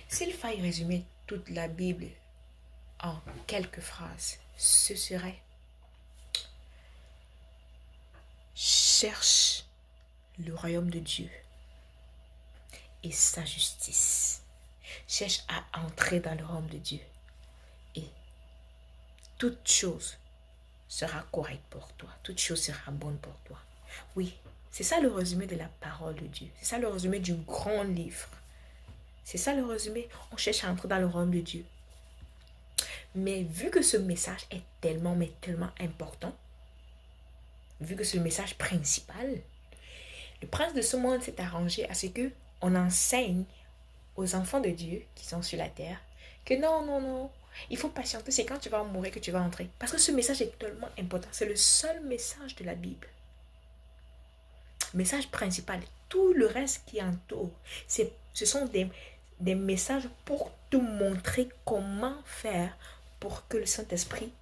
S'il fallait résumer toute la Bible en quelques phrases, ce serait: cherche le royaume de Dieu et sa justice. Cherche à entrer dans le royaume de Dieu et toute chose sera correcte pour toi. Toute chose sera bonne pour toi. Oui, c'est ça le résumé de la parole de Dieu. C'est ça le résumé du grand livre. C'est ça le résumé. On cherche à entrer dans le royaume de Dieu. Mais vu que ce message est tellement, mais tellement important, vu que c'est le message principal, le prince de ce monde s'est arrangé à ce que on enseigne aux enfants de Dieu qui sont sur la terre que non, non, non, il faut patienter, c'est quand tu vas mourir que tu vas entrer. Parce que ce message est tellement important, c'est le seul message de la Bible. Message principal, tout le reste qui entoure, ce sont des messages pour te montrer comment faire pour que le Saint-Esprit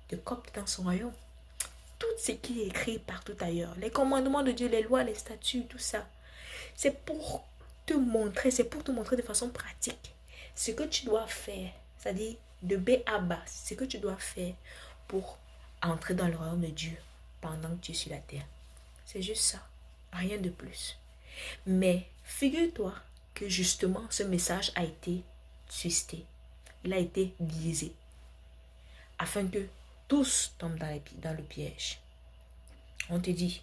te copte dans son royaume. Tout ce qui est écrit partout ailleurs, les commandements de Dieu, les lois, les statuts, tout ça, c'est pour te montrer, de façon pratique ce que tu dois faire, c'est-à-dire de B à bas, ce que tu dois faire pour entrer dans le royaume de Dieu pendant que tu es sur la terre. C'est juste ça, rien de plus. Mais figure-toi que justement ce message a été twisté, il a été biaisé, afin que tous tombent dans le piège. On te dit,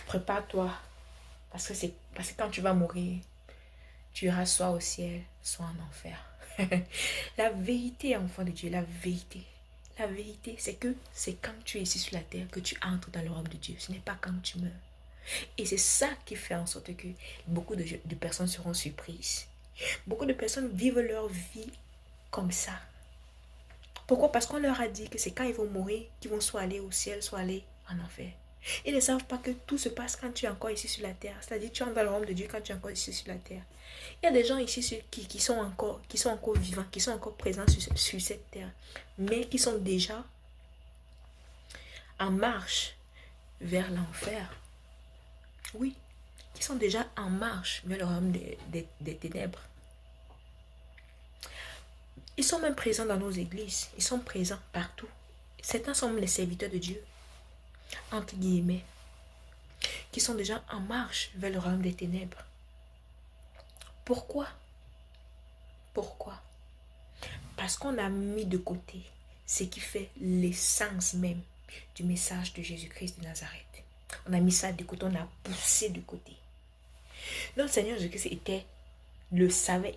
prépare-toi, parce que quand tu vas mourir, tu iras soit au ciel, soit en enfer. La vérité, enfant de Dieu, la vérité, c'est que c'est quand tu es ici sur la terre que tu entres dans le royaume de Dieu. Ce n'est pas quand tu meurs. Et c'est ça qui fait en sorte que beaucoup de personnes seront surprises. Beaucoup de personnes vivent leur vie comme ça. Pourquoi? Parce qu'on leur a dit que c'est quand ils vont mourir qu'ils vont soit aller au ciel, soit aller en enfer. Ils ne savent pas que tout se passe quand tu es encore ici sur la terre. C'est-à-dire tu entres dans le royaume de Dieu quand tu es encore ici sur la terre. Il y a des gens ici qui sont encore vivants, qui sont encore présents sur cette terre, mais qui sont déjà en marche vers l'enfer. Oui, qui sont déjà en marche vers le royaume des ténèbres. Ils sont même présents dans nos églises. Ils sont présents partout. Certains sont les serviteurs de Dieu, entre guillemets, qui sont déjà en marche vers le royaume des ténèbres. Pourquoi? Pourquoi? Parce qu'on a mis de côté ce qui fait l'essence même du message de Jésus-Christ de Nazareth. On a mis ça de côté, on a poussé de côté. Notre Seigneur Jésus-Christ le savait,